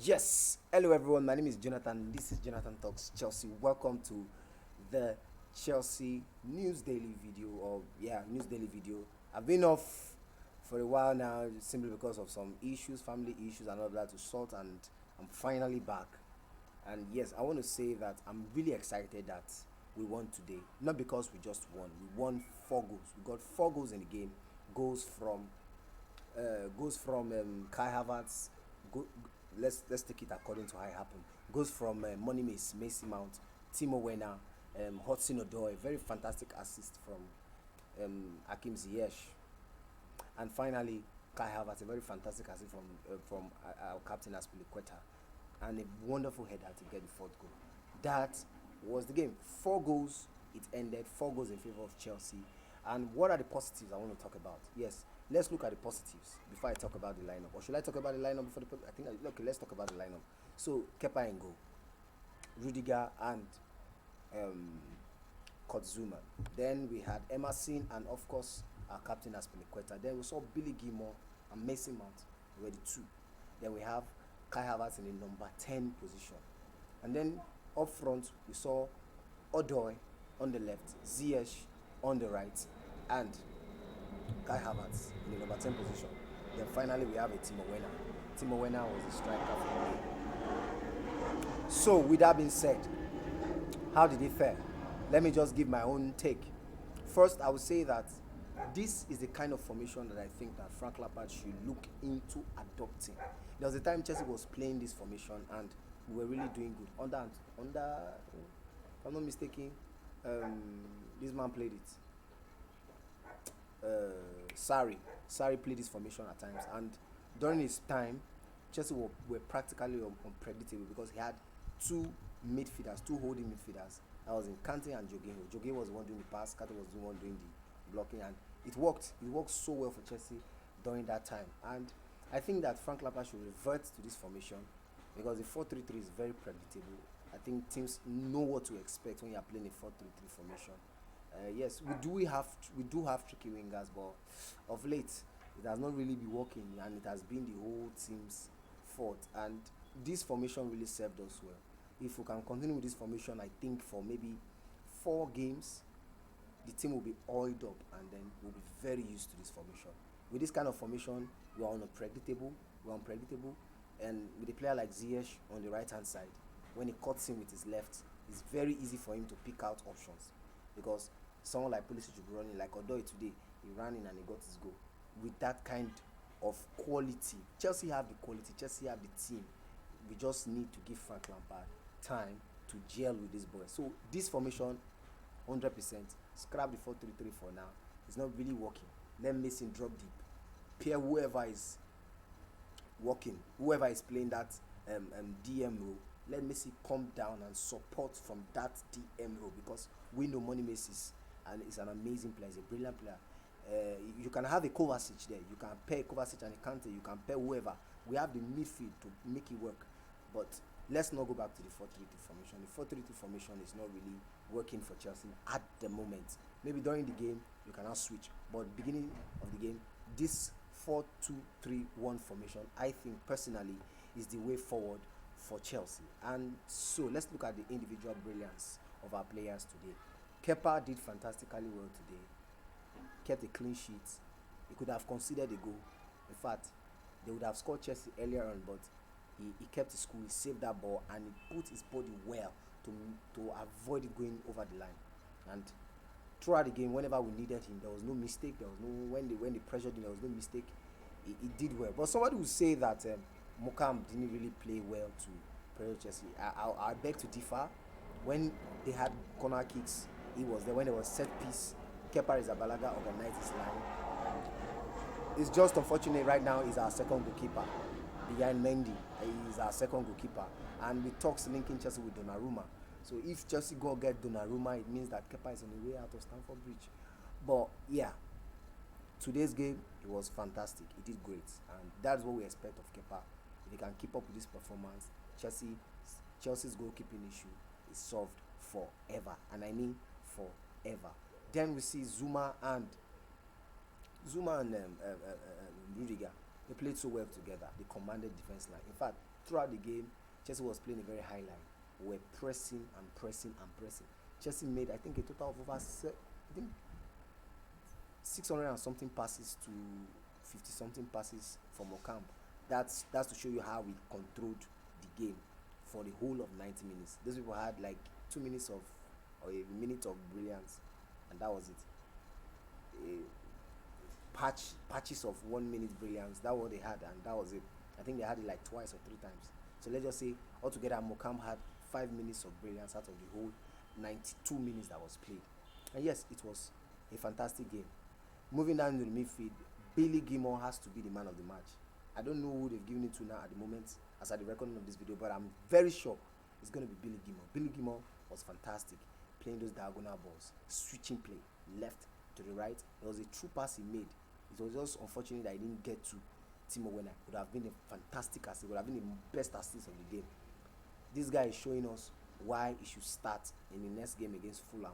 Yes, hello everyone. My name is Jonathan. This is Jonathan Talks Chelsea. Welcome to the Chelsea News Daily video, or News Daily video. I've been off for a while now, simply because of some issues, family issues, and all that to sort, and I'm finally back. And yes, I want to say that I'm really excited that we won today. Not because we just won. We won 4 goals. We got 4 goals in the game. Goals from Kai Havertz. Go, let's take it according to how it happened. Goes from Money Macy Mount, Timo Werner, Hudson Odoi, very fantastic assist from Hakim Ziyech, and finally Kai Havertz, a very fantastic assist from our captain Aspilicueta, and a wonderful header to get the fourth goal. That was the game. 4 goals. It ended 4 goals in favor of Chelsea. And what are the positives I want to talk about? Yes, let's look at the positives before I talk about the lineup. Or should I talk about the lineup before the? I think okay. Let's talk about the lineup. So Kepa and goal, Rudiger and um, Kotzuma. Then we had Emerson and of course our captain Aspilicueta. Then we saw Billy Gilmore and Mason Mount were the two. Then we have Kai Havertz in the number 10 position. And then up front we saw Odoi on the left, Ziyech on the right, and Kai Havertz in the number 10 position. Then finally we have a Timo Werner. Timo Werner was the striker for me. So with that being said, how did it fare? Let me just give my own take. First, I would say that this is the kind of formation that I think that Frank Lampard should look into adopting. There was a time Chelsea was playing this formation and we were really doing good. If I'm not mistaken, this man played it. Sarri played this formation at times, and during his time, Chelsea were practically unpredictable because he had two midfielders, two holding midfielders. That was in Kante and Jorginho. Jorginho was the one doing the pass, Kante was the one doing the blocking, and it worked. It worked so well for Chelsea during that time. And I think that Frank Lampard should revert to this formation because the 4-3-3 is very predictable. I think teams know what to expect when you are playing a 4-3-3 formation. Yes, we do have tricky wingers, but of late it has not really been working, and it has been the whole team's fault. And this formation really served us well. If we can continue with this formation, I think for maybe 4 games, the team will be oiled up, and then we'll be very used to this formation. With this kind of formation, we are unpredictable. We're unpredictable, and with a player like Ziyech on the right hand side, when he cuts in with his left, it's very easy for him to pick out options because someone like Pulisic will be running like Odoi today. He ran in and he got his goal. With that kind of quality, Chelsea have the quality. Chelsea have the team. We just need to give Frank Lampard time to gel with this boy. So this formation, 100%, scrap the 4-3-3 for now. It's not really working. Let Mason drop deep. Pair whoever is playing that DM role, let Messi come down and support from that DM role because we know Money Messi is an amazing player. He's a brilliant player. You can have a Kovacic there. You can pair Kovacic and a Kante. You can pair whoever. We have the midfield to make it work. But let's not go back to the 4-3-3 formation. The 4-3-3 formation is not really working for Chelsea at the moment. Maybe during the game you cannot switch, but beginning of the game, this 4-2-3-1 formation, I think personally, is the way forward for Chelsea. And so let's look at the individual brilliance of our players today. Kepa did fantastically well today. Kept a clean sheet. He could have conceded a goal. In fact, they would have scored Chelsea earlier on, but he kept his cool, he saved that ball, and he put his body well to avoid it going over the line. And throughout the game, whenever we needed him, there was no mistake. There was no when they pressured him, there was no mistake. He did well. But somebody would say that Morcambe didn't really play well to pressure Chelsea. I beg to differ. When they had corner kicks, he was there. When there was set piece, Kepa Arrizabalaga organized his line. It's just unfortunate right now he's our second goalkeeper behind Mendy. He's our second goalkeeper, and we talks linking Chelsea with Donnarumma. So if Chelsea go get Donnarumma, it means that Kepa is on the way out of Stamford Bridge. But yeah, today's game, it was fantastic. He did great, and that's what we expect of Kepa. If he can keep up with this performance, Chelsea's goalkeeping issue is solved forever, and I mean forever. Then we see Zuma and Rudiger. They played so well together. They commanded defense line. In fact, throughout the game, Chelsea was playing a very high line. We were pressing and pressing and pressing. Chelsea made, I think, a total of over, I think, 600 and something passes to 50 something passes for Morcambe. That's to show you how we controlled the game for the whole of 90 minutes. Those people had like 2 minutes of, or a minute of brilliance, and that was it. Patches of 1 minute brilliance. That was what they had, and that was it. I think they had it like twice or three times. So let's just say altogether, Morcambe had 5 minutes of brilliance out of the whole 92 minutes that was played. And yes, it was a fantastic game. Moving down to the midfield, Billy Gilmour has to be the man of the match. I don't know who they've given it to now at the moment, as at the recording of this video, but I'm very sure it's going to be Billy Gilmour. Billy Gilmour was fantastic, playing those diagonal balls, switching play, left to the right. There was a true pass he made. It was just unfortunate that he didn't get to Timo Werner. It would have been a fantastic assist. It would have been the best assist of the game. This guy is showing us why he should start in the next game against Fulham.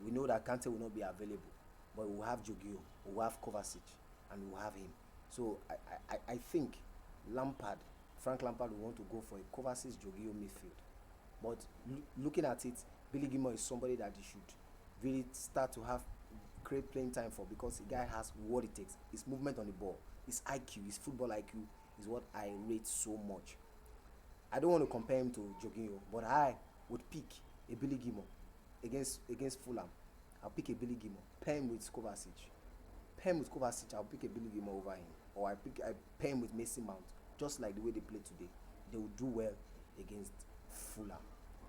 We know that Kante will not be available, but we will have Jorginho, we will have Kovacic, and we will have him. So I think Frank Lampard will want to go for a Kovacic Jorginho midfield. But looking at it, Billy Gilmour is somebody that you should really start to have great playing time for, because the guy has what it takes. His movement on the ball, his IQ, his football IQ is what I rate so much. I don't want to compare him to Jorginho, but I would pick a Billy Gilmour against Fulham. I'll pick a Billy Gilmour. Pair him with Kovacic. I'll pick a Billy Gilmour over him. Or I pair him with Mason Mount. Just like the way they played today. They will do well against Fulham.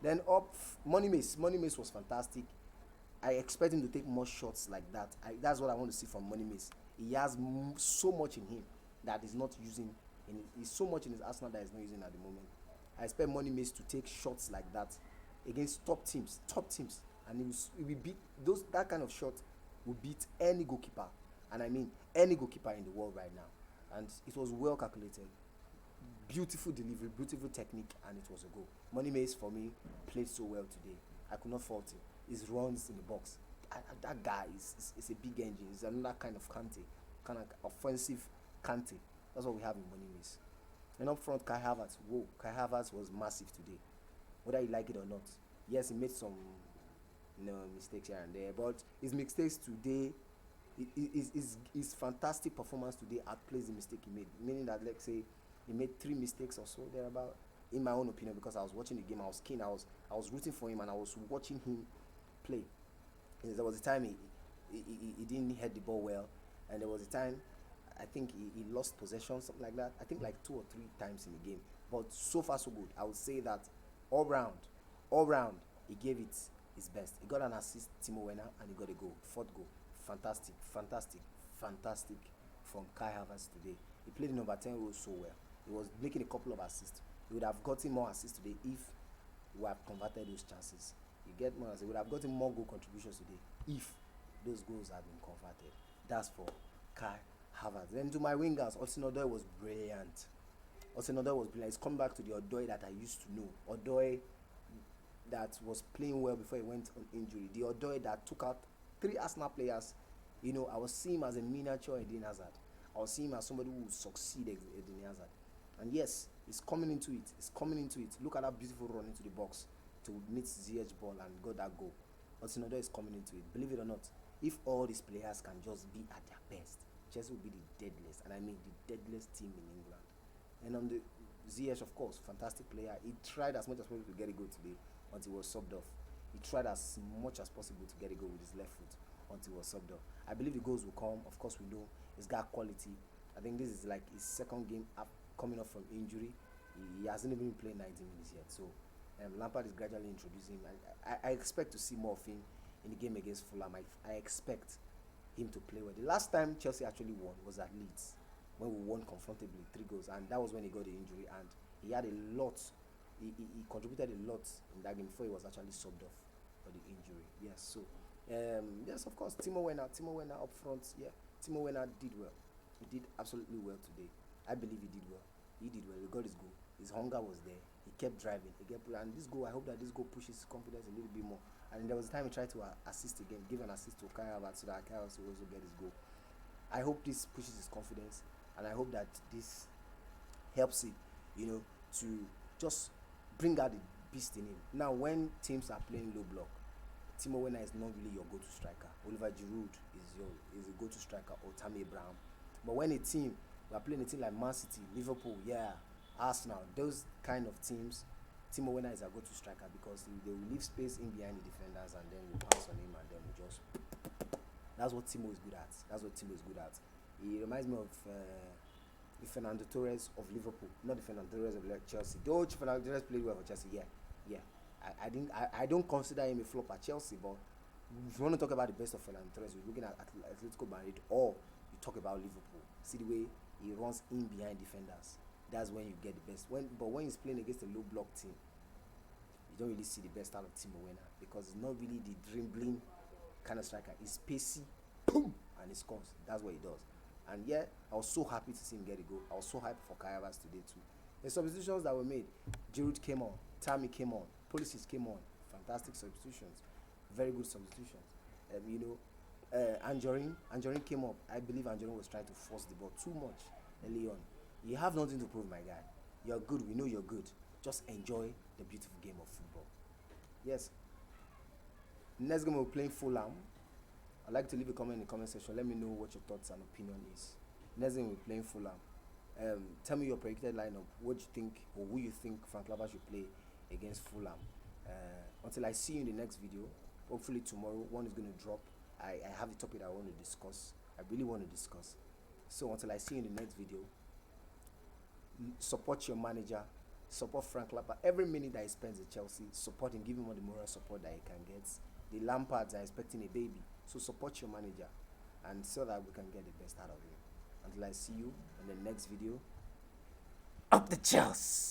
Then up, Money Mace was fantastic. I expect him to take more shots like that. That's what I want to see from Money Mace. He has so much in him that he's not using. He's so much in his arsenal that he's not using at the moment. I expect Money Mace to take shots like that against top teams, and he will beat that kind of shot will beat any goalkeeper, and I mean any goalkeeper in the world right now. And it was well calculated, beautiful delivery, beautiful technique, and it was a goal. Money Mace for me played so well today. I could not fault him. His runs in the box, that guy is a big engine. He's another kind of Kante, kind of offensive Kante. That's what we have in Money Mace. And up front, Kai Havertz. Whoa, Kai Havertz was massive today, whether you like it or not. Yes, he made some mistakes here and there, but his mistakes today, his fantastic performance today outplays the mistake he made. Meaning that, let's say, he made 3 mistakes or so thereabout, in my own opinion, because I was watching the game, I was keen, I was rooting for him, and I was watching him play. And there was a time he didn't head the ball well, and there was a time I think he lost possession, something like that. I think like 2 or 3 times in the game. But so far so good. I would say that all round, he gave it his best. He got an assist, Timo Werner, and he got a goal, 4th goal. Fantastic from Kai Havertz today. He played in number 10 role so well. He was making a couple of assists. He would have gotten more assists today if we have converted those chances. He would have gotten more goal contributions today if those goals had been converted. That's for Kai Havertz. Then to my wingers, Hudson-Odoi was brilliant. He's come back to the Odoi that I used to know. Odoi that was playing well before he went on injury. The Odoi that took out 3 Arsenal players. I was seeing him as a miniature Eden Hazard. I was seeing him as somebody who would succeed Eden Hazard. And yes, he's coming into it. Look at that beautiful run into the box to meet Ziyech ball and got that goal. Hudson-Odoi is coming into it. Believe it or not, if all these players can just be at their best, Chelsea will be the deadliest, and I mean the deadliest team in England. And on the Ziyech, of course, fantastic player. He tried as much as possible to get a goal today until he was subbed off. He tried as much as possible to get a goal with his left foot until he was subbed off. I believe the goals will come. Of course, we know he's got quality. I think this is like his 2nd game up, coming up from injury. He hasn't even played 90 minutes yet. So Lampard is gradually introducing him. I expect to see more of him in the game against Fulham. I expect him to play well. The last time Chelsea actually won was at Leeds, when we won comfortably 3 goals, and that was when he got the injury, and he had a lot. He contributed a lot in that game before he was actually subbed off for the injury. Yes, so yes, of course, Timo Werner up front. Yeah, Timo Werner did well. He did absolutely well today. I believe he did well. He got his goal. His hunger was there. He kept driving. And this goal, I hope that this goal pushes his confidence a little bit more. And there was a time he tried to assist again, give an assist to Kai Havertz so that Kai Havertz will also get his goal. I hope this pushes his confidence and I hope that this helps it, to just bring out the beast in him. Now, when teams are playing low block, Timo Werner is not really your go-to striker. Oliver Giroud is a go-to striker, or Tammy Abraham. But when we are playing a team like Man City, Liverpool, Arsenal, those kind of teams, Timo Werner is a go-to striker because they will leave space in behind the defenders, and then we pass on him, and then we just. That's what Timo is good at. He reminds me of the Fernando Torres of Liverpool, not the Fernando Torres of Chelsea. Though Fernando Torres played well for Chelsea, yeah. I don't consider him a flop at Chelsea, but if you want to talk about the best of Fernando Torres, you're looking at Atletico Madrid, or you talk about Liverpool. See the way he runs in behind defenders. That's when you get the best. But when he's playing against a low block team, you don't really see the best out of Timo Werner, because he's not really the dribbling kind of striker. He's pacey, boom, and he scores. That's what he does. And I was so happy to see him get a goal. I was so happy for Kai Havertz today too. The substitutions that were made: Giroud came on, Tammy came on, Pulisic came on. Fantastic substitutions, very good substitutions. Anjorin came up. I believe Anjorin was trying to force the ball too much early on. You have nothing to prove, my guy. You're good. We know you're good. Just enjoy the beautiful game of football. Yes. Next game we're playing Fulham. I'd like to leave a comment in the comment section. Let me know what your thoughts and opinion is. Next game we're playing Fulham. Tell me your predicted lineup. What you think, or who you think Frank Lampard should play against Fulham. Until I see you in the next video, hopefully tomorrow, one is going to drop. I have the topic I want to discuss. I really want to discuss. So until I see you in the next video, support your manager, support Frank Lampard. Every minute that he spends at Chelsea, support him, give him all the moral support that he can get. The Lampards are expecting a baby, so support your manager, and so that we can get the best out of him. Until I see you in the next video, up the Chelsea.